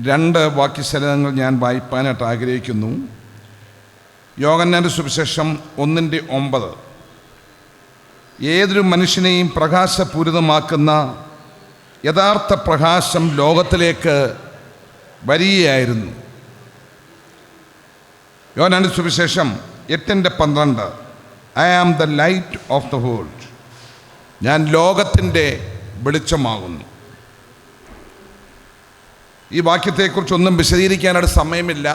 രണ്ട് വാക്യശലങ്ങൾ ഞാൻ വായിപ്പാനായിട്ട് ആഗ്രഹിക്കുന്നു. യോഹന്നാന്റെ സുവിശേഷം 1:9. ഏതൊരു മനുഷ്യനെയും പ്രകാശപൂരിതമാക്കുന്ന യഥാർത്ഥ പ്രകാശം ലോകത്തിലേക്ക് വരികയായിരുന്നു. യോഹന്നാന്റെ സുവിശേഷം 8:12. I am the light of the world. ഞാൻ ലോകത്തിൻ്റെ വെളിച്ചമാകുന്നു. ഈ വാക്യത്തെക്കുറിച്ചൊന്നും വിശദീകരിക്കാനായിട്ട് സമയമില്ല.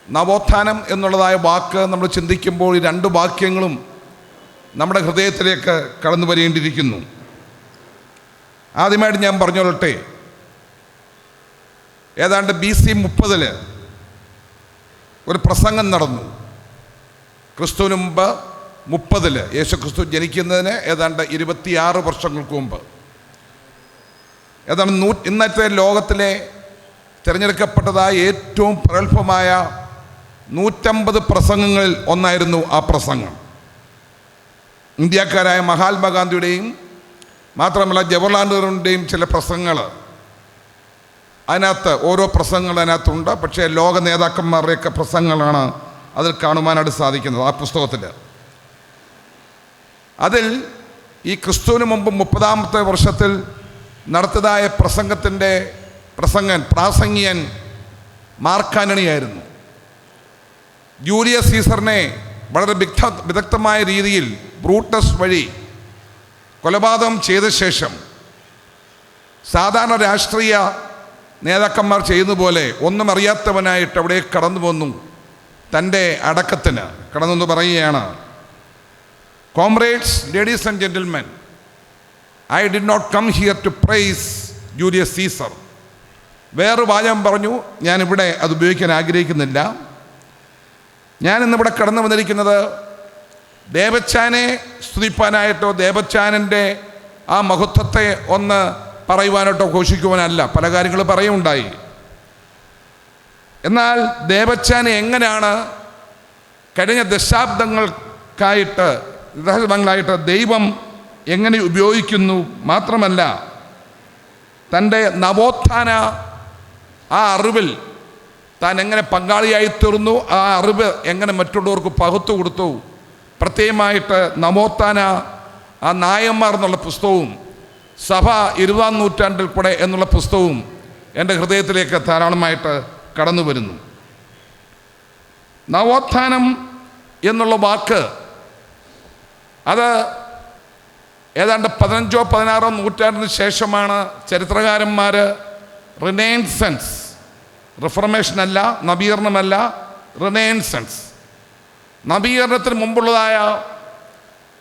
നവോത്ഥാനം എന്നുള്ളതായ വാക്ക് നമ്മൾ ചിന്തിക്കുമ്പോൾ ഈ രണ്ട് വാക്യങ്ങളും നമ്മുടെ ഹൃദയത്തിലേക്ക് കടന്നു വരേണ്ടിയിരിക്കുന്നു. ആദ്യമായിട്ട് ഞാൻ പറഞ്ഞോളട്ടെ, ഏതാണ്ട് BC 30 ഒരു പ്രസംഗം നടന്നു. ക്രിസ്തുവിന് മുമ്പ് 30 യേശു ക്രിസ്തു ജനിക്കുന്നതിന് ഏതാണ്ട് 26 വർഷങ്ങൾക്ക് മുമ്പ്, ഏതാണ്ട് ഇന്നത്തെ ലോകത്തിലെ തിരഞ്ഞെടുക്കപ്പെട്ടതായ ഏറ്റവും പ്രഗത്ഭമായ 150 പ്രസംഗങ്ങളിൽ ഒന്നായിരുന്നു ആ പ്രസംഗം. ഇന്ത്യക്കാരായ മഹാത്മാഗാന്ധിയുടെയും മാത്രമല്ല ജവഹർലാൽ നെഹ്റുവിൻ്റെയും ചില പ്രസംഗങ്ങൾ അതിനകത്ത്, ഓരോ പ്രസംഗങ്ങൾ അതിനകത്തുണ്ട്. പക്ഷേ ലോക നേതാക്കന്മാരുടെയൊക്കെ പ്രസംഗങ്ങളാണ് അതിൽ കാണുവാനായിട്ട് സാധിക്കുന്നത് ആ പുസ്തകത്തിൽ. അതിൽ ഈ ക്രിസ്തുവിന് മുമ്പ് 30ാമത്തെ വർഷത്തിൽ നടത്തിയതായ പ്രാസംഗികൻ മാർക്ക് ആന്റണിയായിരുന്നു. ജൂലിയസ് സീസറിനെ വളരെ വിദഗ്ധമായ രീതിയിൽ ബ്രൂട്ടസ് വഴി കൊലപാതകം ചെയ്ത ശേഷം സാധാരണ രാഷ്ട്രീയ നേതാക്കന്മാർ ചെയ്യുന്ന പോലെ ഒന്നും അറിയാത്തവനായിട്ട് അവിടെ കടന്നു വന്നു. തൻ്റെ അടക്കത്തിന് കടന്നു പറയുകയാണ്, comrades, ladies and gentlemen, I did not come here to praise Julius Caesar. വേറൊരു വാചകം പറഞ്ഞു, ഞാനിവിടെ അത് ഉപയോഗിക്കാൻ ആഗ്രഹിക്കുന്നില്ല. ഞാനിന്നിവിടെ കടന്നു വന്നിരിക്കുന്നത് ദേവച്ചാനെ സ്തുതിപ്പാനായിട്ടോ ദേവച്ചാനൻ്റെ ആ മഹത്വത്തെ ഒന്ന് പറയുവാനായിട്ടോ ഘോഷിക്കുവാനല്ല. പല കാര്യങ്ങൾ പറയുണ്ടായി. എന്നാൽ ദേവച്ചാനെ എങ്ങനെയാണ് കഴിഞ്ഞ ദശാബ്ദങ്ങളായിട്ട് ദൈവം എങ്ങനെ ഉപയോഗിക്കുന്നു, മാത്രമല്ല തൻ്റെ നവോത്ഥാന ആ അറിവിൽ താൻ എങ്ങനെ പങ്കാളിയായി തീർന്നു, ആ അറിവ് എങ്ങനെ മറ്റുള്ളവർക്ക് പകുത്തു കൊടുത്തു. പ്രത്യേകമായിട്ട് നവോത്ഥാന ആ നായന്മാർ എന്നുള്ള പുസ്തകവും സഭ 20ാം നൂറ്റാണ്ടിൽ കൂടെ എന്നുള്ള പുസ്തകവും എൻ്റെ ഹൃദയത്തിലേക്ക് ധാരാളമായിട്ട് കടന്നു വരുന്നു. നവോത്ഥാനം എന്നുള്ള വാക്ക് അത് ഏതാണ്ട് 15ഓ 16ഓ നൂറ്റാണ്ടിന് ശേഷമാണ് ചരിത്രകാരന്മാർ റിനൈസൻസ്, റിഫർമേഷനല്ല, നവീകരണമല്ല, റിനൈസൻസ്, നവീകരണത്തിന് മുമ്പുള്ളതായ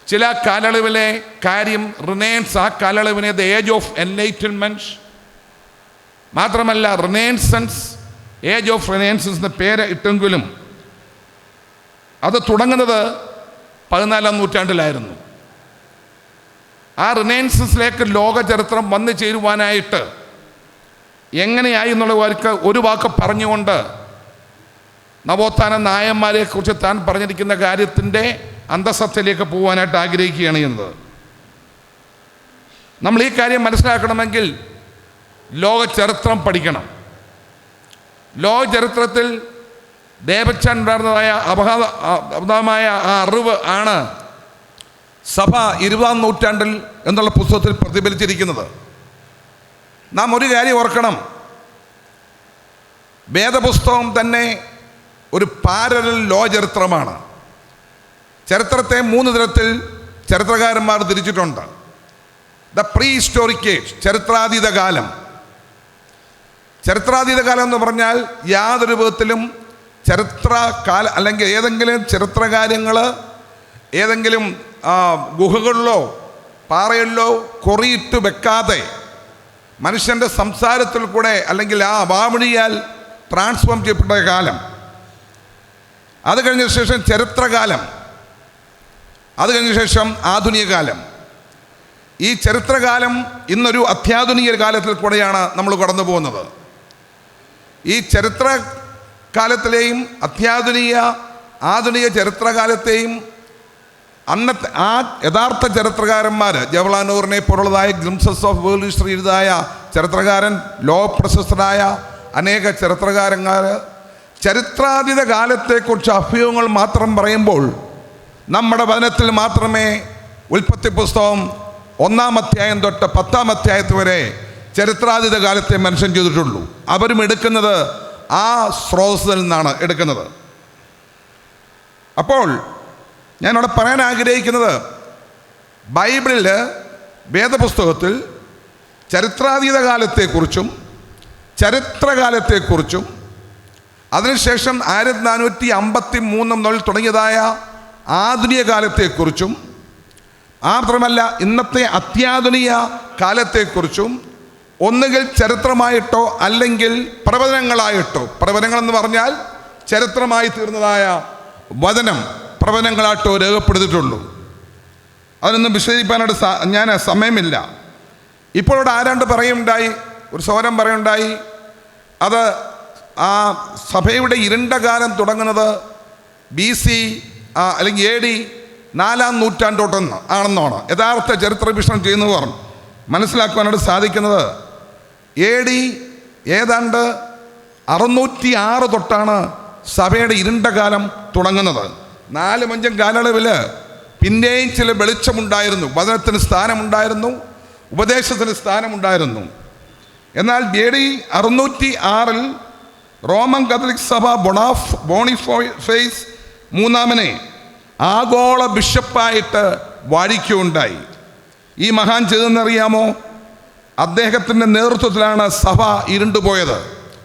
ചില കാലയളവിലെ കാര്യം റിനൈൻസ്, ആ കാലയളവിനെ ദ ഏജ് ഓഫ് എൻലൈറ്റൻമെൻറ്റ്, മാത്രമല്ല റിനൈസൻസ്, ഏജ് ഓഫ് റിനൈസൻസ് എന്ന പേര് ഇട്ടെങ്കിലും അത് തുടങ്ങുന്നത് 14ാം നൂറ്റാണ്ടിലായിരുന്നു. ആ റിനൈസൻസിലേക്ക് ലോക ചരിത്രം വന്നു ചേരുവാനായിട്ട് എങ്ങനെയായി എന്നുള്ള ഒരു വാക്ക് പറഞ്ഞുകൊണ്ട് നവോത്ഥാന നായന്മാരെക്കുറിച്ച് താൻ പറഞ്ഞിരിക്കുന്ന കാര്യത്തിൻ്റെ അന്തസത്തയിലേക്ക് പോകാനായിട്ട് ആഗ്രഹിക്കുകയാണ് ചെയ്യുന്നത്. നമ്മൾ ഈ കാര്യം മനസ്സിലാക്കണമെങ്കിൽ ലോക ചരിത്രം പഠിക്കണം. ലോക ചരിത്രത്തിൽ ദേവച്ചാൻ ഉണ്ടായിരുന്നതായ അപകടമായ ആ അറിവ് ആണ് സഭ 20ാം നൂറ്റാണ്ടിൽ എന്നുള്ള പുസ്തകത്തിൽ പ്രതിഫലിച്ചിരിക്കുന്നത്. നാം ഒരു കാര്യം ഓർക്കണം, വേദപുസ്തകം തന്നെ ഒരു പാരലൽ ലോ ചരിത്രമാണ്. ചരിത്രത്തെ 3 തരത്തിൽ ചരിത്രകാരന്മാർ തിരിച്ചിട്ടുണ്ട്. ദ പ്രീ ഹിസ്റ്റോറിക് ഏജ്, ചരിത്രാതീത കാലം. ചരിത്രാതീത കാലം എന്ന് പറഞ്ഞാൽ യാതൊരു വിധത്തിലും അല്ലെങ്കിൽ ഏതെങ്കിലും ചരിത്രകാര്യങ്ങൾ ഏതെങ്കിലും ഗുഹകളിലോ പാറകളിലോ കൊറിയിട്ട് വെക്കാതെ മനുഷ്യൻ്റെ സംസാരത്തിൽ കൂടെ അല്ലെങ്കിൽ ആ വാമൊഴിയാൽ ട്രാൻസ്ഫോം ചെയ്യപ്പെട്ട കാലം. അത് കഴിഞ്ഞ ശേഷം ചരിത്രകാലം, അത് കഴിഞ്ഞ ശേഷം ആധുനിക കാലം. ഈ ചരിത്രകാലം ഇന്നൊരു അത്യാധുനിക കാലത്തിൽ കൂടെയാണ് നമ്മൾ കടന്നു പോകുന്നത്. ഈ ചരിത്രകാലത്തിലെയും ആധുനിക ചരിത്രകാലത്തെയും അന്നത്തെ ആ യഥാർത്ഥ ചരിത്രകാരന്മാർ ജവഹർലാൽ നെഹ്റുവിനെ പോലുള്ളതായ ഗ്ലിംസസ് ഓഫ് വേൾഡ് ഹിസ്റ്ററി എഴുതായ ചരിത്രകാരൻ, ലോകപ്രശസ്തരായ അനേക ചരിത്രകാരന്മാർ ചരിത്രാതീത കാലത്തെക്കുറിച്ച് അഭ്യൂഹങ്ങൾ മാത്രം പറയുമ്പോൾ നമ്മുടെ വചനത്തിൽ മാത്രമേ ഉൽപ്പത്തി പുസ്തകം 1-ാം അധ്യായം തൊട്ട് 10-ാം അധ്യായത്ത് വരെ ചരിത്രാതീത കാലത്തെ മെൻഷൻ ചെയ്തിട്ടുള്ളൂ. അവരും എടുക്കുന്നത് ആ സ്രോതസ്സിൽ നിന്നാണ് എടുക്കുന്നത്. അപ്പോൾ ഞാനവിടെ പറയാൻ ആഗ്രഹിക്കുന്നത്, ബൈബിളിൽ വേദപുസ്തകത്തിൽ ചരിത്രാതീത കാലത്തെക്കുറിച്ചും ചരിത്രകാലത്തെക്കുറിച്ചും അതിനുശേഷം 1453 മുതൽ തുടങ്ങിയതായ ആധുനിക കാലത്തെക്കുറിച്ചും മാത്രമല്ല ഇന്നത്തെ അത്യാധുനിക കാലത്തെക്കുറിച്ചും ഒന്നുകിൽ ചരിത്രമായിട്ടോ അല്ലെങ്കിൽ പ്രവചനങ്ങളായിട്ടോ, പ്രവചനങ്ങളെന്ന് പറഞ്ഞാൽ ചരിത്രമായി തീർന്നതായ വചനം പ്രവചനങ്ങളായിട്ടോ രേഖപ്പെടുത്തിയിട്ടുള്ളൂ. അതിനൊന്നും വിശദീകരിക്കാനായിട്ട് ഞാൻ സമയമില്ല. ഇപ്പോൾ ഇവിടെ ആരാണ്ട് പറയുണ്ടായി, ഒരു സൗരം പറയുണ്ടായി, അത് ആ സഭയുടെ ഇരുണ്ട കാലം തുടങ്ങുന്നത് BC അല്ലെങ്കിൽ AD 4-ാം നൂറ്റാണ്ടോട്ടൊന്ന് ആണെന്നാണ് യഥാർത്ഥ ചരിത്ര വീക്ഷണം ചെയ്യുന്നവർ മനസ്സിലാക്കുവാനായിട്ട് സാധിക്കുന്നത്. AD ഏതാണ്ട് 606 തൊട്ടാണ് സഭയുടെ ഇരുണ്ട കാലം തുടങ്ങുന്നത്. 4-5 കാലയളവിൽ പിന്നെയും ചില വെളിച്ചമുണ്ടായിരുന്നു, വചനത്തിന് സ്ഥാനമുണ്ടായിരുന്നു, ഉപദേശത്തിന് സ്ഥാനമുണ്ടായിരുന്നു. എന്നാൽ AD 606 റോമൻ കത്തോലിക് സഭ ബോണിഫേസ് മൂന്നാമനെ ആഗോള ബിഷപ്പായിട്ട് വാഴിക്കുകയുണ്ടായി. ഈ മഹാൻ ചെയ്തെന്നറിയാമോ? അദ്ദേഹത്തിൻ്റെ നേതൃത്വത്തിലാണ് സഭ ഇരുണ്ടുപോയത്.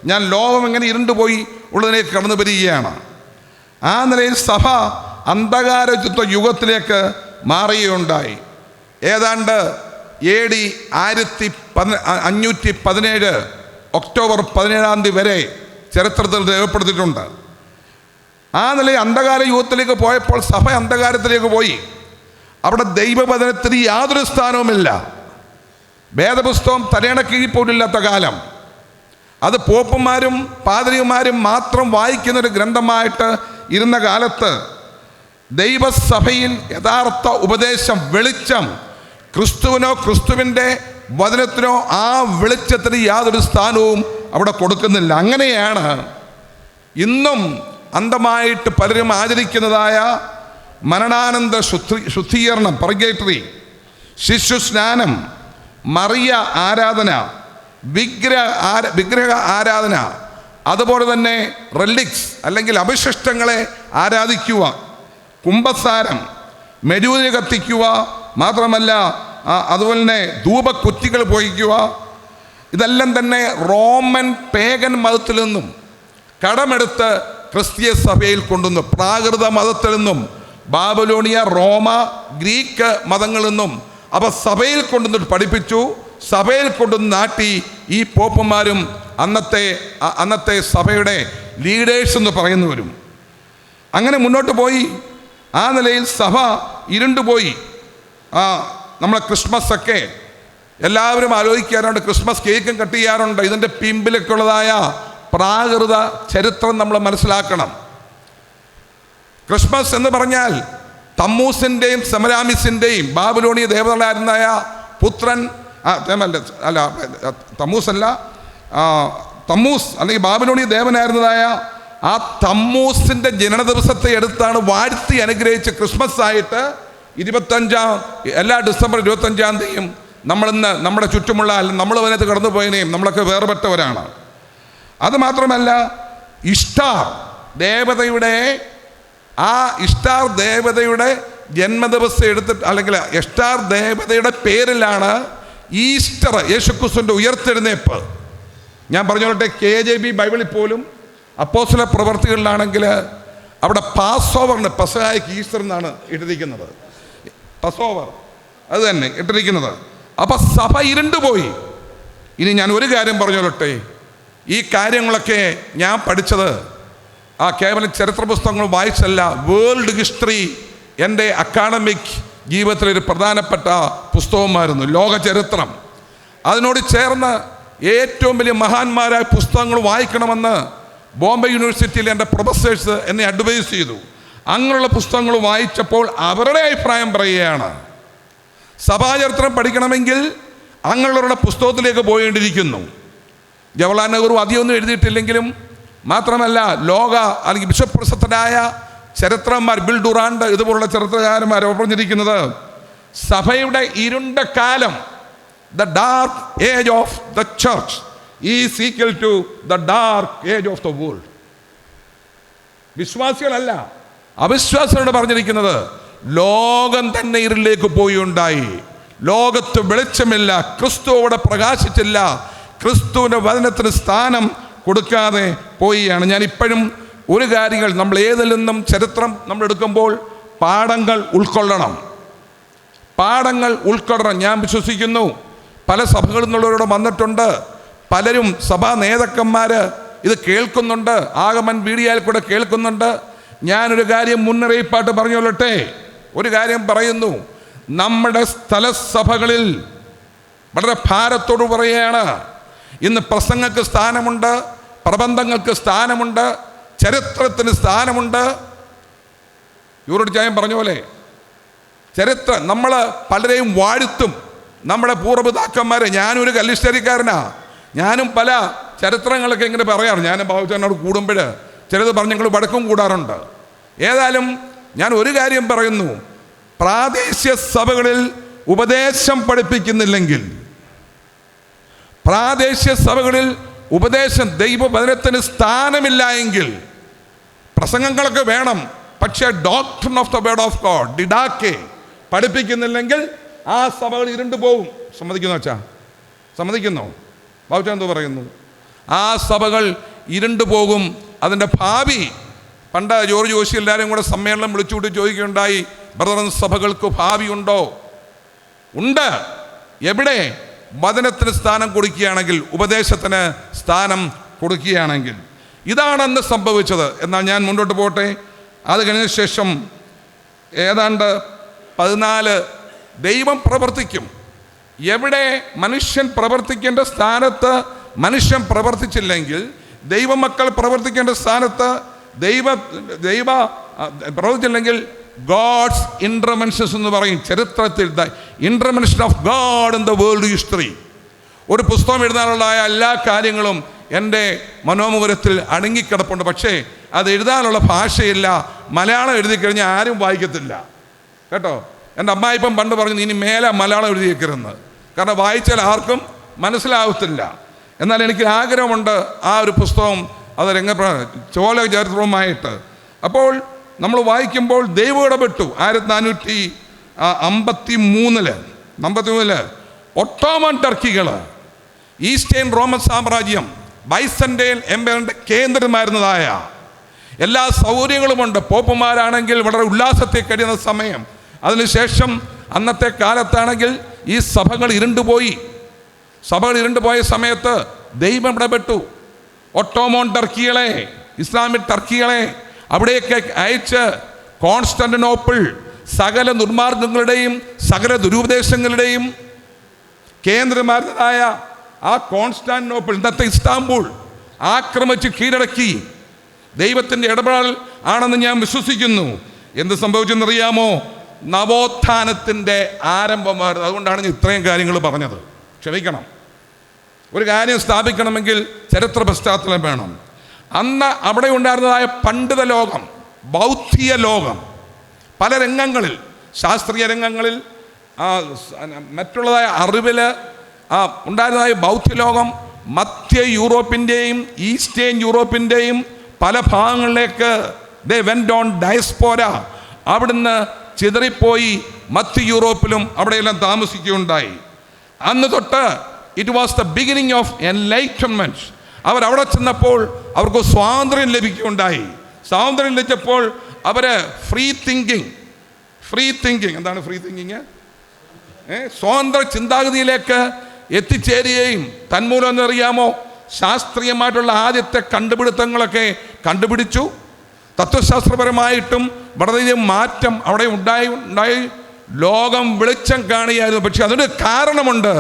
ഞാൻ ലോകം എങ്ങനെ ഇരുണ്ടുപോയി ഉള്ളതിലേക്ക് കടന്നു വരികയാണ്. ആ നിലയിൽ സഭ അന്ധകാരചിത്വ യുഗത്തിലേക്ക് മാറുകയുണ്ടായി. ഏതാണ്ട് AD 1517 ഒക്ടോബർ 17-ാം തീയതി വരെ ചരിത്രത്തിൽ രേഖപ്പെടുത്തിയിട്ടുണ്ട്. ആ നിലയിൽ അന്ധകാര യുഗത്തിലേക്ക് പോയപ്പോൾ സഭ അന്ധകാരത്തിലേക്ക് പോയി. അവിടെ ദൈവവചനത്തിന് യാതൊരു സ്ഥാനവുമില്ല. വേദപുസ്തകം തലയണ കീഴിൽ പോലില്ലാത്ത കാലം. അത് പോപ്പന്മാരും പാതിരിമാരും മാത്രം വായിക്കുന്നൊരു ഗ്രന്ഥമായിട്ട് ഇരുന്ന കാലത്ത് ദൈവസഭയിൽ യഥാർത്ഥ ഉപദേശം, വെളിച്ചം, ക്രിസ്തുവിനോ ക്രിസ്തുവിൻ്റെ വചനത്തിനോ ആ വെളിച്ചത്തിന് യാതൊരു സ്ഥാനവും അവിടെ കൊടുക്കുന്നില്ല. അങ്ങനെയാണ് ഇന്നും അന്ധമായിട്ട് പലരും ആചരിക്കുന്നതായ മരണാനന്ത ശുദ്ധീകരണം, പർഗേറ്ററി, ശിശു സ്നാനം, മറിയ ആരാധന, വിഗ്രഹ ആരാധന, അതുപോലെ തന്നെ റെലിക്സ് അല്ലെങ്കിൽ അവശിഷ്ടങ്ങളെ ആരാധിക്കുക, കുംഭസാരം, മെഴുകുതിരി കത്തിക്കുക, മാത്രമല്ല അതുപോലെ തന്നെ ധൂപക്കുറ്റികൾ പോയിക്കുക. ഇതെല്ലാം തന്നെ റോമൻ പേഗൻ മതത്തിൽ നിന്നും കടമെടുത്ത് ക്രിസ്തീയ സഭയിൽ കൊണ്ടുവന്നു. പ്രാകൃത മതത്തിൽ നിന്നും, ബാബിലോണിയ, റോമ, ഗ്രീക്ക് മതങ്ങളിൽ നിന്നും അവ സഭയിൽ കൊണ്ടുവന്നിട്ട് പഠിപ്പിച്ചു. സഭയിൽ കൊണ്ടുവന്ന് നാട്ടി ഈ പോപ്പന്മാരും അന്നത്തെ സഭയുടെ ലീഡേഴ്സ് എന്ന് പറയുന്നവരും അങ്ങനെ മുന്നോട്ട് പോയി. ആ നിലയിൽ സഭ ഇരുണ്ടുപോയി. നമ്മളെ ക്രിസ്മസ് ഒക്കെ എല്ലാവരും ആലോചിക്കാറുണ്ട്, ക്രിസ്മസ് കേക്കും കട്ട് ചെയ്യാറുണ്ട്. ഇതിൻ്റെ പിമ്പിലൊക്കെ ഉള്ളതായ പ്രാകൃത ചരിത്രം നമ്മൾ മനസ്സിലാക്കണം. ക്രിസ്മസ് എന്ന് പറഞ്ഞാൽ തമ്മൂസിൻ്റെയും സെമരാമിസിൻ്റെയും ബാബിലോണിയ ദേവതകളായിരുന്നായ പുത്രൻ തമ്മൂസ് അല്ലെങ്കിൽ ബാബിലോണിയ ദേവനായിരുന്നതായ ആ തമ്മൂസിൻ്റെ ജനന ദിവസത്തെ എടുത്താണ് വാഴ്ത്തി അനുഗ്രഹിച്ച് ക്രിസ്മസ് ആയിട്ട് എല്ലാ ഡിസംബർ 25-ാം തീയതിയും നമ്മളിന്ന് നമ്മുടെ ചുറ്റുമുള്ള നമ്മൾ അതിനകത്ത് കടന്നു പോയതിനെയും നമ്മളൊക്കെ വേർപെട്ടവരാണ്. അതുമാത്രമല്ല ഇഷ്ടാർ ദേവതയുടെ ജന്മദിവസം എടുത്തിട്ട് അല്ലെങ്കിൽ ഇഷ്ടാർ ദേവതയുടെ പേരിലാണ് ഈസ്റ്റർ, യേശുക്രിസ്തുവിൻ്റെ ഉയർത്തെഴുന്നേൽപ്പ്. ഞാൻ പറഞ്ഞോട്ടെ, KJV ബൈബിളിൽ പോലും അപ്പോസ്തല പ്രവർത്തികളിലാണെങ്കിൽ അവിടെ പാസ് ഓവറിന് പെസഹായ്ക്ക് ഈസ്റ്റർ എന്നാണ് ഇട്ടിരിക്കുന്നത്. പസോവർ അത് തന്നെ ഇട്ടിരിക്കുന്നത്. അപ്പം സഭ ഇരുണ്ടുപോയി. ഇനി ഞാൻ ഒരു കാര്യം പറഞ്ഞോട്ടെ, ഈ കാര്യങ്ങളൊക്കെ ഞാൻ പഠിച്ചത് കേവലം ചരിത്ര പുസ്തകങ്ങൾ വായിച്ചല്ല, വേൾഡ് ഹിസ്റ്ററി എൻ്റെ അക്കാഡമിക് ജീവിതത്തിലൊരു പ്രധാനപ്പെട്ട പുസ്തകമായിരുന്നു. ലോക ചരിത്രം. അതിനോട് ചേർന്ന് ഏറ്റവും വലിയ മഹാന്മാരായ പുസ്തകങ്ങൾ വായിക്കണമെന്ന് ബോംബെ യൂണിവേഴ്സിറ്റിയിൽ എൻ്റെ പ്രൊഫസേഴ്സ് എന്നെ അഡ്വൈസ് ചെയ്തു. അങ്ങനെയുള്ള പുസ്തകങ്ങൾ വായിച്ചപ്പോൾ അവരുടെ അഭിപ്രായം പറയുകയാണ്, സഭാചരിത്രം പഠിക്കണമെങ്കിൽ അങ്ങനെയുള്ളവരുടെ പുസ്തകത്തിലേക്ക് പോയേണ്ടിയിരിക്കുന്നു. ജവഹർലാൽ നെഹ്റു അധികമൊന്നും എഴുതിയിട്ടില്ലെങ്കിലും മാത്രമല്ല, ലോക അല്ലെങ്കിൽ വിശ്വപ്രസിദ്ധരായ ചരിത്രന്മാർ, ബിൽ ഡുറാൻഡ് ഇതുപോലുള്ള ചരിത്രകാരന്മാർ പറഞ്ഞിരിക്കുന്നത്, സഭയുടെ ഇരുണ്ട കാലം, the dark age of the church is equal to the dark age of the world. വിശ്വാസികളല്ല, അവിശ്വാസികളോട് പറഞ്ഞിരിക്കുന്നത്, ലോകം തന്നെ ഇരുളിലേക്ക് പോയി ഉണ്ടായി. ലോകത്ത് വെളിച്ചമില്ല, ക്രിസ്തുവോടെ പ്രകാശിച്ചില്ല, ക്രിസ്തുവിൻ്റെ വചനത്തിന് സ്ഥാനം കൊടുക്കാതെ പോയാണ്. ഞാൻ ഇപ്പോഴും ഒരു കാര്യങ്ങൾ, നമ്മൾ ഏതിൽ നിന്നും ചരിത്രം നമ്മൾ എടുക്കുമ്പോൾ പാഠങ്ങൾ ഉൾക്കൊള്ളണം. ഞാൻ വിശ്വസിക്കുന്നു, പല സഭകളിൽ നിന്നുള്ളവരോട് വന്നിട്ടുണ്ട്, പലരും സഭാ നേതാക്കന്മാർ ഇത് കേൾക്കുന്നുണ്ട്, ആഗമൻ മീഡിയയിൽ കൂടെ കേൾക്കുന്നുണ്ട്. ഞാനൊരു കാര്യം മുന്നറിയിപ്പായിട്ട് പറഞ്ഞുകൊള്ളട്ടെ. ഒരു കാര്യം പറയുന്നു, നമ്മുടെ സ്ഥലസഭകളിൽ വളരെ ഭാരത്തോട് പറയുകയാണ്, ഇന്ന് പ്രസംഗങ്ങൾക്ക് സ്ഥാനമുണ്ട്, പ്രബന്ധങ്ങൾക്ക് സ്ഥാനമുണ്ട്, ചരിത്രത്തിന് സ്ഥാനമുണ്ട്. യൂറോഡ് ചായം പറഞ്ഞ പോലെ ചരിത്രം നമ്മൾ പലരെയും വാഴ്ത്തും. നമ്മുടെ പൂർവ്വപിതാക്കന്മാരെ, ഞാനൊരു കല്ലിശ്ശേരിക്കാരനാ, ഞാനും പല ചരിത്രങ്ങളൊക്കെ ഇങ്ങനെ പറയാറ്. ഞാൻ ബാബുചാനോട് കൂടുമ്പോൾ ചിലത് പറഞ്ഞ് ഞങ്ങൾ വടക്കും കൂടാറുണ്ട്. ഏതായാലും ഞാൻ ഒരു കാര്യം പറയുന്നു, പ്രാദേശിക സഭകളിൽ ഉപദേശം പഠിപ്പിക്കുന്നില്ലെങ്കിൽ, പ്രാദേശിക സഭകളിൽ ഉപദേശം ദൈവവചനത്തിന് സ്ഥാനമില്ല എങ്കിൽ, പ്രസംഗങ്ങളൊക്കെ വേണം, പക്ഷേ doctrine of the word of God, didache പഠിപ്പിക്കുന്നില്ലെങ്കിൽ ആ സഭകൾ ഇരുണ്ടു പോകും. സമ്മതിക്കുന്നു അച്ഛാ? സമ്മതിക്കുന്നോ? ബാബുച്ചാൻ എന്തോ പറയുന്നു? ആ സഭകൾ ഇരുണ്ടു പോകും. അതിൻ്റെ ഭാവി, പണ്ട് ജോർജ് ജോഷി എല്ലാവരും കൂടെ സമ്മേളനം വിളിച്ചുകൂട്ടി ചോദിക്കുകയുണ്ടായി, ബ്രദർ, സഭകൾക്ക് ഭാവിയുണ്ടോ? ഉണ്ട്. എവിടെ? വചനത്തിന് സ്ഥാനം കൊടുക്കുകയാണെങ്കിൽ, ഉപദേശത്തിന് സ്ഥാനം കൊടുക്കുകയാണെങ്കിൽ. ഇതാണെന്ന് സംഭവിച്ചത്. എന്നാൽ ഞാൻ മുന്നോട്ട് പോട്ടെ. അത് കഴിഞ്ഞ ശേഷം ഏതാണ്ട് 14 ദൈവം പ്രവർത്തിക്കും. എവിടെ മനുഷ്യൻ പ്രവർത്തിക്കേണ്ട സ്ഥാനത്ത് മനുഷ്യൻ പ്രവർത്തിച്ചില്ലെങ്കിൽ, ദൈവമക്കൾ പ്രവർത്തിക്കേണ്ട സ്ഥാനത്ത് ദൈവ പ്രവർത്തിച്ചില്ലെങ്കിൽ, ഗോഡ്സ് ഇൻ്റർവെൻഷൻസ് എന്ന് പറയും ചരിത്രത്തിൽ. The intervention of God in the world history. ഒരു പുസ്തകം എഴുതാനുള്ള എല്ലാ കാര്യങ്ങളും എൻ്റെ മനോമുഖരത്തിൽ അടങ്ങിക്കിടപ്പുണ്ട്. പക്ഷേ അത് എഴുതാനുള്ള ഭാഷയില്ല. മലയാളം എഴുതി കഴിഞ്ഞാൽ ആരും വായിക്കത്തില്ല കേട്ടോ. എൻ്റെ അമ്മായിപ്പം പണ്ട് പറഞ്ഞു, ഇനി മേലെ മലയാളം എഴുതി വെക്കരുതെന്ന്. കാരണം വായിച്ചാൽ ആർക്കും മനസ്സിലാവത്തില്ല. എന്നാൽ എനിക്ക് ആഗ്രഹമുണ്ട് ആ ഒരു പുസ്തകം അത് ചോല ചരിത്രവുമായിട്ട്. അപ്പോൾ നമ്മൾ വായിക്കുമ്പോൾ ദൈവം ഇടപെട്ടു. 1453 ഒട്ടോമൻ ടർക്കികൾ, ഈസ്റ്റേൺ റോമൻ സാമ്രാജ്യം, ബൈസന്റൈൻ എംപയറിൻ്റെ കേന്ദ്രമായിരുന്നതായ എല്ലാ സൗകര്യങ്ങളുമുണ്ട്. പോപ്പുമാരാണെങ്കിൽ വളരെ ഉല്ലാസത്തെ കഴിയുന്ന സമയം. അതിനുശേഷം അന്നത്തെ കാലത്താണെങ്കിൽ ഈ സഭകൾ ഇരുണ്ടുപോയി. ഇരുണ്ടുപോയ സമയത്ത് ദൈവം ഇടപെട്ടു. ഒട്ടോമോൺ ടർക്കികളെ, ഇസ്ലാമിക് ടർക്കികളെ അവിടേക്ക് അയച്ച് കോൺസ്റ്റന്റിനോപ്പിൾ സകല ദുർമാർഗങ്ങളുടെയും സകല ദുരുപദേശങ്ങളുടെയും കേന്ദ്രമായിരുന്നതായ ആ കോൺസ്റ്റാന്റിനോപ്പിൾ, ഇന്നത്തെ ഇസ്താംബൂൾ, ആക്രമിച്ച് കീഴടക്കി. ദൈവത്തിൻ്റെ ഇടപെടൽ ആണെന്ന് ഞാൻ വിശ്വസിക്കുന്നു. എന്ത് സംഭവിച്ചെന്നറിയാമോ? നവോത്ഥാനത്തിൻ്റെ ആരംഭമായിരുന്നു. അതുകൊണ്ടാണ് ഞാൻ ഇത്രയും കാര്യങ്ങൾ പറഞ്ഞത്. ക്ഷമിക്കണം. ഒരു കാര്യം സ്ഥാപിക്കണമെങ്കിൽ ചരിത്ര പശ്ചാത്തലം വേണം. അന്ന് അവിടെ ഉണ്ടായിരുന്നതായ പണ്ഡിത ലോകം, ബൗദ്ധിക ലോകം, പല രംഗങ്ങളിൽ, ശാസ്ത്രീയ രംഗങ്ങളിൽ, മറ്റുള്ളതായ അറിവിൽ ഉണ്ടായിരുന്നതായ ബൗദ്ധിക ലോകം മധ്യ യൂറോപ്പിൻ്റെയും ഈസ്റ്റേൺ യൂറോപ്പിൻ്റെയും പല ഭാഗങ്ങളിലേക്ക് ദേ വെന്റ് ഓൺ ഡയസ്പോര. അവിടുന്ന് ചിതറിപ്പോയി മധ്യ യൂറോപ്പിലും അവിടെയെല്ലാം താമസിക്കുകയുണ്ടായി. അന്ന് തൊട്ട് it was the beginning of enlightenment. അവരവിടെ ചെന്നപ്പോൾ അവർക്ക് സ്വാതന്ത്ര്യം ലഭിക്കുകയുണ്ടായി. സ്വാതന്ത്ര്യം ലഭിച്ചപ്പോൾ അവർ ഫ്രീ തിങ്കിങ്, എന്താണ് ഫ്രീ തിങ്കിങ്? സ്വതന്ത്ര ചിന്താഗതിയിലേക്ക് എത്തിച്ചേരുകയും തന്മൂലം എന്നറിയാമോ, ശാസ്ത്രീയമായിട്ടുള്ള ആദ്യത്തെ കണ്ടുപിടുത്തങ്ങളൊക്കെ കണ്ടുപിടിച്ചു. തത്വശാസ്ത്രപരമായിട്ടും വളരെ മാറ്റം അവിടെ ഉണ്ടായി. ലോകം വെളിച്ചം കാണുകയായിരുന്നു. പക്ഷെ അതിന് കാരണമുണ്ട്.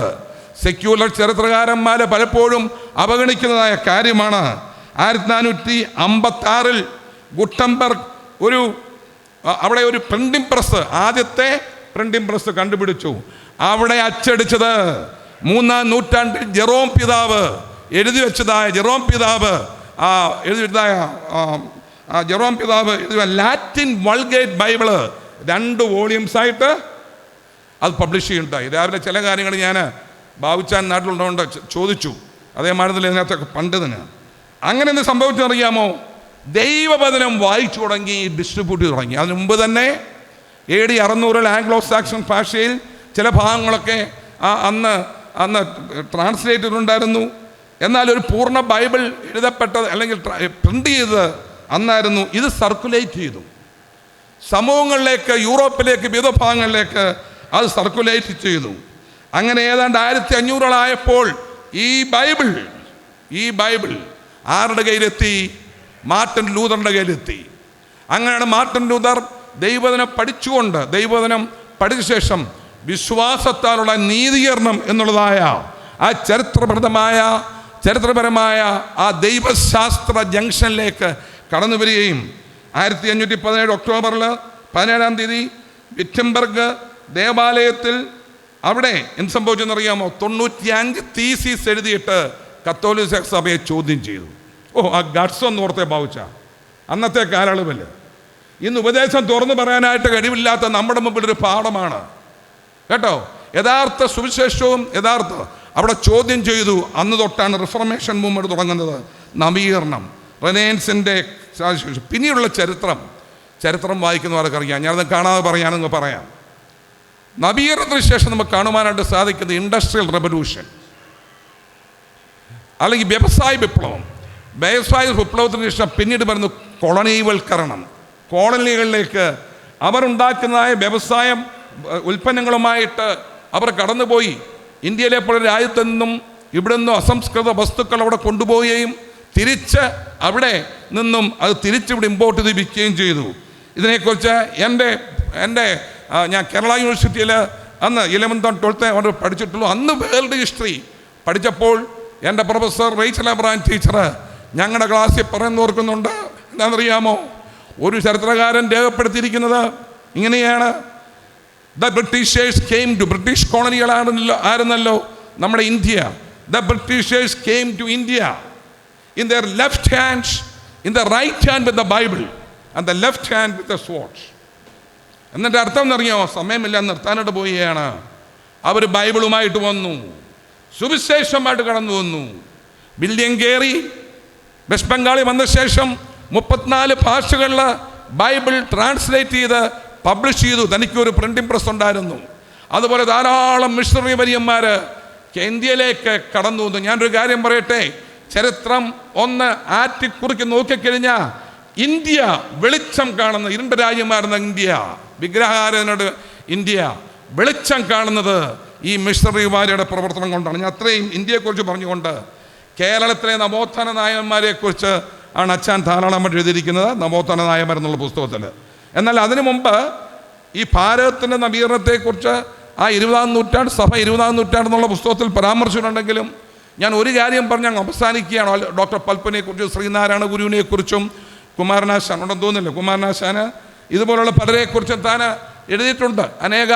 സെക്യുലർ ചരിത്രകാരന്മാർ പലപ്പോഴും അവഗണിക്കുന്നതായ കാര്യമാണ്. 1456 ഗുട്ടൻബർഗ് അവിടെ ഒരു പ്രിന്റിംഗ് പ്രസ്, ആദ്യത്തെ പ്രിന്റിംഗ് പ്രസ് കണ്ടുപിടിച്ചു. അവിടെ അച്ചടിച്ചത് 3-ാം നൂറ്റാണ്ടിൽ ജെറോം പിതാവ് എഴുതി വെച്ചതായ ലാറ്റിൻ വൾഗേറ്റ് ബൈബിള് 2 വോളിയൂംസായിട്ട് അത് പബ്ലിഷ് ചെയ്യുന്നുണ്ടായി. രാവിലെ ചില കാര്യങ്ങൾ ഞാൻ ബാബുച്ചാൻ നാട്ടിലുള്ളതുകൊണ്ട് ചോദിച്ചു, അതേമാതിരി ഇതിനകത്തൊക്കെ പണ്ഡിതന്. അങ്ങനെ എന്ത് സംഭവിച്ചറിയാമോ? ദൈവവചനം വായിച്ചു തുടങ്ങി, ഡിസ്ട്രിബ്യൂട്ട് ചെയ്ത് തുടങ്ങി. അതിന് മുമ്പ് തന്നെ AD 600 ആംഗ്ലോ സാക്സൺ ഭാഷയിൽ ചില ഭാഗങ്ങളൊക്കെ അന്ന് ട്രാൻസ്ലേറ്റ് ചെയ്തിട്ടുണ്ടായിരുന്നു. എന്നാൽ ഒരു പൂർണ്ണ ബൈബിൾ എഴുതപ്പെട്ടത് അല്ലെങ്കിൽ പ്രിന്റ് ചെയ്തത് അന്നായിരുന്നു. ഇത് സർക്കുലേറ്റ് ചെയ്തു സമൂഹങ്ങളിലേക്ക്, യൂറോപ്പിലേക്ക്, വിവിധ ഭാഗങ്ങളിലേക്ക് അത് സർക്കുലേറ്റ് ചെയ്തു. അങ്ങനെ ഏതാണ്ട് 1500 ഈ ബൈബിൾ ആരുടെ കയ്യിലെത്തി? മാർട്ടിൻ ലൂതറിൻ്റെ കയ്യിലെത്തി. അങ്ങനെയാണ് മാർട്ടിൻ ലൂതർ ദൈവവചനം പഠിച്ച ശേഷം വിശ്വാസത്താലുള്ള നീതീകരണം എന്നുള്ളതായ ആ ചരിത്രപരമായ ആ ദൈവശാസ്ത്ര ജംഗ്ഷനിലേക്ക് കടന്നു വരികയും 1517 ഒക്ടോബറിൽ 17-ാം തീയതി വിറ്റംബർഗ് ദേവാലയത്തിൽ അവിടെ എന്ത് സംഭവിച്ചെന്നറിയാമോ? 95 തീസിസ് എഴുതിയിട്ട് കത്തോലിക്ക സഭയെ ചോദ്യം ചെയ്തു. ആ ഗട്സ് ഒന്ന് ഓർത്തേ ബാബുച്ച, അന്നത്തെ കാലയളവിൽ. ഇന്ന് ഉപദേശം തുറന്നു പറയാനായിട്ട് കഴിവില്ലാത്ത നമ്മുടെ മുമ്പിൽ ഒരു പാഠമാണ് കേട്ടോ. യഥാർത്ഥ സുവിശേഷവും അവിടെ ചോദ്യം ചെയ്തു. അന്ന് തൊട്ടാണ് റിഫർമേഷൻ മൂവ്മെൻറ്റ് തുടങ്ങുന്നത്, നവീകരണം, റെനേൻസിൻ്റെ. പിന്നീടുള്ള ചരിത്രം വായിക്കുന്നവർക്കറിയാം. ഞാനത് കാണാതെ പറയാം. നവീകരണത്തിന് ശേഷം നമുക്ക് കാണുവാനായിട്ട് സാധിക്കുന്നത് ഇൻഡസ്ട്രിയൽ റെവല്യൂഷൻ അല്ലെങ്കിൽ വ്യവസായ വിപ്ലവത്തിന് ശേഷം പിന്നീട് വരുന്ന കൊളോണിവൽക്കരണം. കോളനികളിലേക്ക് അവരുണ്ടാക്കുന്നതായ വ്യവസായം ഉൽപ്പന്നങ്ങളുമായിട്ട് അവർ കടന്നുപോയി. ഇന്ത്യയിലെ പോലെ രാജ്യത്തു നിന്നും ഇവിടെ നിന്നും അസംസ്കൃത വസ്തുക്കൾ അവിടെ കൊണ്ടുപോവുകയും തിരിച്ച് അവിടെ നിന്നും അത് തിരിച്ചിവിടെ ഇമ്പോർട്ട് ചെയ്ത് വിൽക്കുകയും ചെയ്തു. ഇതിനെക്കുറിച്ച് ഞാൻ കേരള യൂണിവേഴ്സിറ്റിയിൽ അന്ന് 11th and 12th അവിടെ പഠിച്ചിട്ടുള്ളൂ. അന്ന് വേൾഡ് ഹിസ്റ്ററി പഠിച്ചപ്പോൾ എൻ്റെ പ്രൊഫസർ റേച്ചൽ അബ്രഹാം ടീച്ചർ ഞങ്ങളുടെ ക്ലാസ്സിൽ പറയുന്നോർക്കുന്നുണ്ട്. എന്താണെന്നറിയാമോ? ഒരു ചരിത്രകാരൻ രേഖപ്പെടുത്തിയിരിക്കുന്നത് ഇങ്ങനെയാണ്: the Britishers came to, British കോളനികളായിരുന്നല്ലോ നമ്മുടെ India. The Britishers came to India in their left hands, in the right hand with the Bible and the left hand with the sword. എന്നിട്ട് അർത്ഥം എന്നറിയാമോ? സമയമില്ല, നിർത്താനായിട്ട് പോവുകയാണ്. അവർ ബൈബിളുമായിട്ട് വന്നു, സുവിശേഷമായിട്ട് കടന്നു വന്നു. വില്യം ഗേറി വെസ്റ്റ് ബംഗാളിൽ വന്ന ശേഷം 34 ഭാഷകളിൽ ബൈബിൾ ട്രാൻസ്ലേറ്റ് ചെയ്ത് പബ്ലിഷ് ചെയ്തു. തനിക്കൊരു പ്രിന്റിംഗ് പ്രസ് ഉണ്ടായിരുന്നു. അതുപോലെ ധാരാളം മിഷണറി വര്യന്മാർ ഇന്ത്യയിലേക്ക് കടന്നു വന്നു. ഞാനൊരു കാര്യം പറയട്ടെ, ചരിത്രം ഒന്ന് ആറ്റിക്കുറിക്ക് നോക്കിക്കഴിഞ്ഞാൽ ഇന്ത്യ വെളിച്ചം കാണുന്ന, ഇരുണ്ട രാജ്യമായിരുന്ന ഇന്ത്യ, വിഗ്രഹാരാധനയുടെ ഇന്ത്യ വെളിച്ചം കാണുന്നത് ഈ മിഷണറിമാരുടെ പ്രവർത്തനം കൊണ്ടാണ്. ഞാൻ അത്രയും ഇന്ത്യയെക്കുറിച്ച് പറഞ്ഞുകൊണ്ട് കേരളത്തിലെ നവോത്ഥാന നായകന്മാരെക്കുറിച്ച് ആണ് അച്ഛൻ ധാരാളമായിട്ട് എഴുതിയിരിക്കുന്നത്, നവോത്ഥാന നായകന്മാർ എന്നുള്ള പുസ്തകത്തിൽ. എന്നാൽ അതിനു മുമ്പ് ഈ ഭാരതത്തിൻ്റെ നവീകരണത്തെക്കുറിച്ച് ആ 20-ാം നൂറ്റാണ്ട്, സഭ 20-ാം നൂറ്റാണ്ട് എന്നുള്ള പുസ്തകത്തിൽ പരാമർശിച്ചിട്ടുണ്ടെങ്കിലും ഞാൻ ഒരു കാര്യം പറഞ്ഞ് അങ്ങ് അവസാനിക്കുകയാണ്. ഡോക്ടർ പൽപ്പനെക്കുറിച്ചും ശ്രീനാരായണ ഗുരുവിനെക്കുറിച്ചും കുമാരനാശാൻ ഉണ്ടെന്ന് തോന്നുന്നില്ല, കുമാരനാശാന് ഇതുപോലുള്ള പലരെക്കുറിച്ചും താൻ എഴുതിയിട്ടുണ്ട്. അനേക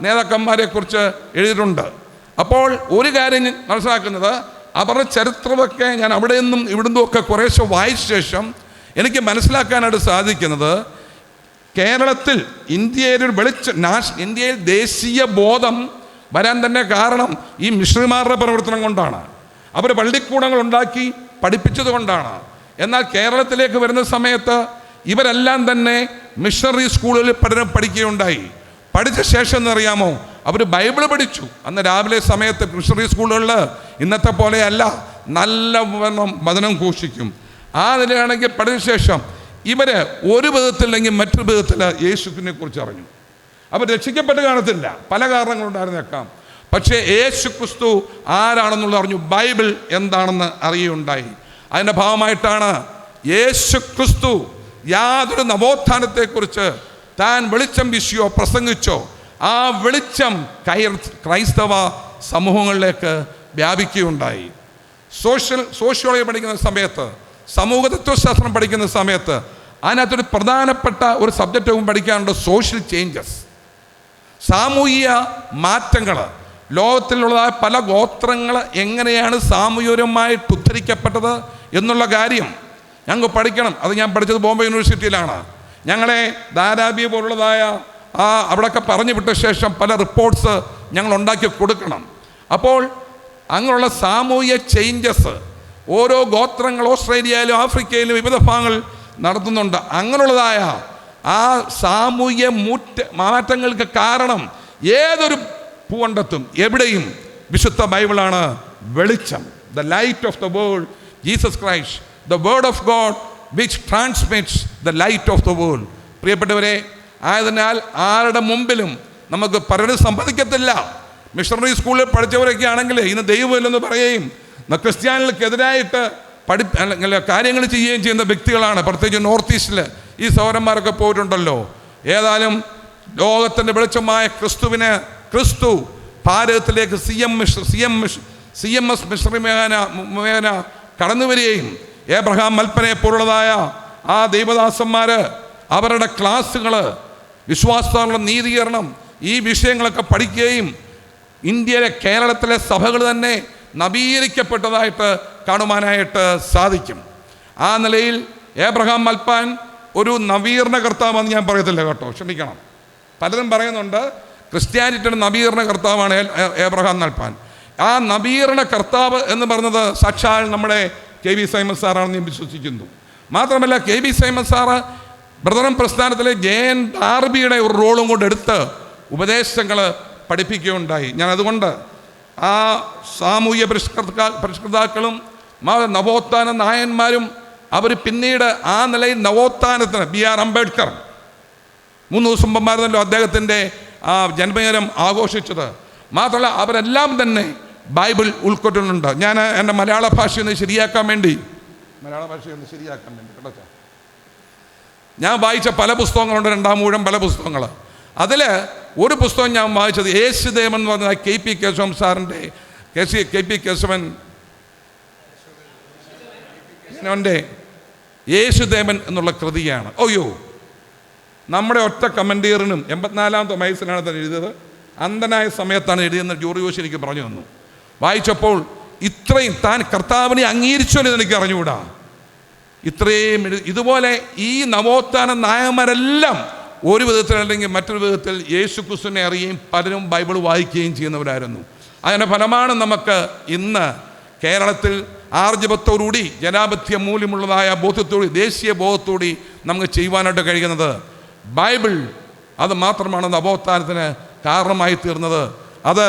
നേതാക്കന്മാരെക്കുറിച്ച് എഴുതിയിട്ടുണ്ട്. അപ്പോൾ ഒരു കാര്യം മനസ്സിലാക്കുന്നത്, അവരുടെ ചരിത്രമൊക്കെ ഞാൻ അവിടെ നിന്നും ഇവിടെ നിന്നുമൊക്കെ കുറേശ്ശെ വായിച്ച ശേഷം എനിക്ക് മനസ്സിലാക്കാനായിട്ട് സാധിക്കുന്നത്, കേരളത്തിൽ ഇന്ത്യയിൽ ദേശീയ ബോധം വരാൻ തന്നെ കാരണം ഈ മിഷണറിമാരുടെ പ്രവർത്തനം കൊണ്ടാണ്. അവർ പള്ളിക്കൂടങ്ങൾ ഉണ്ടാക്കി പഠിപ്പിച്ചത് കൊണ്ടാണ്. എന്നാൽ കേരളത്തിലേക്ക് വരുന്ന സമയത്ത് ഇവരെല്ലാം തന്നെ മിഷണറി സ്കൂളുകളിൽ പഠിക്കുകയുണ്ടായി. പഠിച്ച ശേഷം എന്നറിയാമോ, അവർ ബൈബിൾ പഠിച്ചു. അന്ന് രാവിലെ സമയത്ത് മിഷണറി സ്കൂളുകളിൽ ഇന്നത്തെ പോലെയല്ല, നല്ല വചനം ഘോഷിക്കും. ആ നിലയാണെങ്കിൽ പഠിച്ച ശേഷം ഇവർ ഒരു വിധത്തില്ലെങ്കിൽ മറ്റൊരു വിധത്തിൽ യേശുവിനെ കുറിച്ച് അറിഞ്ഞു. അവർ രക്ഷിക്കപ്പെട്ട് കാണത്തില്ല, പല കാരണങ്ങളുണ്ടായിരുന്നേക്കാം. പക്ഷേ യേശു ക്രിസ്തു ആരാണെന്നുള്ള അറിഞ്ഞു, ബൈബിൾ എന്താണെന്ന് അറിയുകയുണ്ടായി. അതിൻ്റെ ഭാഗമായിട്ടാണ് യേശു ക്രിസ്തു യാതൊരു നവോത്ഥാനത്തെക്കുറിച്ച് താൻ വെളിച്ചം വീശിയോ പ്രസംഗിച്ചോ ആ വെളിച്ചം ക്രൈസ്തവ സമൂഹങ്ങളിലേക്ക് വ്യാപിക്കുകയുണ്ടായി. സോഷ്യോളജി പഠിക്കുന്ന സമയത്ത്, സമൂഹ തത്വശാസ്ത്രം പഠിക്കുന്ന സമയത്ത് അതിനകത്തൊരു പ്രധാനപ്പെട്ട ഒരു സബ്ജക്റ്റും പഠിക്കാനുണ്ട്, സോഷ്യൽ ചേഞ്ചസ്, സാമൂഹിക മാറ്റങ്ങൾ. ലോകത്തിലുള്ളതായ പല ഗോത്രങ്ങൾ എങ്ങനെയാണ് സാമൂഹികമായിട്ട് ഉദ്ധരിക്കപ്പെട്ടത് എന്നുള്ള കാര്യം ഞങ്ങൾക്ക് പഠിക്കണം. അത് ഞാൻ പഠിച്ചത് ബോംബെ യൂണിവേഴ്സിറ്റിയിലാണ്. ഞങ്ങളെ ധാരാബി പോലുള്ളതായ അവിടെയൊക്കെ പറഞ്ഞു വിട്ട ശേഷം പല റിപ്പോർട്ട്സ് ഞങ്ങൾ ഉണ്ടാക്കി കൊടുക്കണം. അപ്പോൾ അങ്ങനെയുള്ള സാമൂഹിക ചേഞ്ചസ് ഓരോ ഗോത്രങ്ങൾ ഓസ്ട്രേലിയയിലും ആഫ്രിക്കയിലും വിവിധ ഭാഗങ്ങൾ നടത്തുന്നുണ്ട്. അങ്ങനെയുള്ളതായ ആ സാമൂഹിക മാറ്റങ്ങൾക്ക് കാരണം ഏതൊരു ഭൂഖണ്ഡത്തും എവിടെയും വിശുദ്ധ ബൈബിളാണ് വെളിച്ചം. The light of the world, Jesus Christ, the word of God which transmits the light of the world. പ്രിയപ്പെട്ടവരെ, ആയതിനാൽ ആരുടെ മുമ്പിലും നമുക്ക് പലരും സമ്മതിക്കത്തില്ല. മിഷണറി സ്കൂളിൽ പഠിച്ചവരൊക്കെ ആണെങ്കിൽ ഇന്ന് ദൈവമില്ലെന്ന് പറയുകയും ക്രിസ്ത്യാനികൾക്കെതിരായിട്ട് കാര്യങ്ങൾ ചെയ്യുകയും ചെയ്യുന്ന വ്യക്തികളാണ്. പ്രത്യേകിച്ച് നോർത്ത് ഈസ്റ്റിൽ ഈ സൗരന്മാരൊക്കെ പോയിട്ടുണ്ടല്ലോ. ഏതായാലും ലോകത്തിൻ്റെ വെളിച്ചമായ ക്രിസ്തു ഭാരതത്തിലേക്ക് CMS മിഷണറി മേഖല കടന്നു വരികയും ഏബ്രഹാം മൽപ്പനെ പോലുള്ളതായ ആ ദൈവദാസന്മാർ അവരുടെ ക്ലാസ്സുകൾ, വിശ്വാസത്തിലുള്ള നീതീകരണം, ഈ വിഷയങ്ങളൊക്കെ പഠിക്കുകയും ഇന്ത്യയിലെ കേരളത്തിലെ സഭകൾ തന്നെ നവീകരിക്കപ്പെട്ടതായിട്ട് കാണുവാനായിട്ട് സാധിക്കും. ആ നിലയിൽ ഏബ്രഹാം മൽപ്പാൻ ഒരു നവീകരണ കർത്താവെന്ന് ഞാൻ പറയത്തില്ല കേട്ടോ, ക്ഷമിക്കണം. പലരും പറയുന്നുണ്ട് ക്രിസ്ത്യാനിറ്റിയുടെ നവീകരണ കർത്താവാണ് ഏബ്രഹാം മൽപ്പാൻ. ആ നവീകരണ കർത്താവ് എന്ന് പറഞ്ഞത് സാക്ഷാൽ നമ്മുടെ KB സൈമൺ സാറാണെന്ന് ഞാൻ വിശ്വസിക്കുന്നു. മാത്രമല്ല KB സൈമൺ സാറ് ബ്രദറൻ പ്രസ്ഥാനത്തിലെ JN ഡാർബിയുടെ ഒരു റോളും കൊണ്ട് എടുത്ത് ഉപദേശങ്ങൾ പഠിപ്പിക്കുകയുണ്ടായി. ഞാൻ അതുകൊണ്ട് ആ സാമൂഹ്യ പരിഷ്കൃതാക്കളും നവോത്ഥാന നായന്മാരും അവർ പിന്നീട് ആ നിലയിൽ നവോത്ഥാനത്തിന് BR അംബേദ്കർ 3 ദിവസം മുമ്പായിരുന്നല്ലോ അദ്ദേഹത്തിൻ്റെ ആ ജന്മദിനം ആഘോഷിച്ചത്. മാത്രമല്ല അവരെല്ലാം തന്നെ ബൈബിൾ ഉൾക്കൊള്ളുന്നുണ്ട്. ഞാൻ എൻ്റെ മലയാള ഭാഷയൊന്ന് ശരിയാക്കാൻ വേണ്ടി കേട്ടോ, ഞാൻ വായിച്ച പല പുസ്തകങ്ങളുണ്ട്, 2 മൂഴം പല പുസ്തകങ്ങൾ. അതിൽ ഒരു പുസ്തകം ഞാൻ വായിച്ചത് യേശുദേവൻ എന്ന് പറഞ്ഞ KP കേശവൻ സാറിൻ്റെ KP കേശവൻ എൻ്റെ യേശുദേവൻ എന്നുള്ള കൃതിയാണ്. അയ്യോ, നമ്മുടെ ഒറ്റ കമൻറ്റീറിനും 84ാമത്തെ വയസ്സിലാണ് തന്നെ എഴുതിയത്. അന്ധനായ സമയത്താണ് എഴുതിയെന്ന് ജോറി ജോഷി എനിക്ക് പറഞ്ഞു തന്നു. വായിച്ചപ്പോൾ ഇത്രയും താൻ കർത്താവിനെ അംഗീകരിച്ചോ എനിക്ക് അറിഞ്ഞുകൂടാ. ഇത്രയും ഇതുപോലെ ഈ നവോത്ഥാന നായകന്മാരെല്ലാം ഒരു വിധത്തിൽ അല്ലെങ്കിൽ മറ്റൊരു വിധത്തിൽ യേശു ക്രിസ്തുവിനെ അറിയുകയും പലരും ബൈബിൾ വായിക്കുകയും ചെയ്യുന്നവരായിരുന്നു. അതിൻ്റെ ഫലമാണ് നമുക്ക് ഇന്ന് കേരളത്തിൽ ആർജവത്തോടുകൂടി ജനാധിപത്യ മൂല്യമുള്ളതായ ബോധത്തോടി, ദേശീയ ബോധത്തോടി നമുക്ക് ചെയ്യുവാനായിട്ട് കഴിയുന്നത്. ബൈബിൾ അത് മാത്രമാണ് നവോത്ഥാനത്തിന് കാരണമായി തീർന്നത്. അത്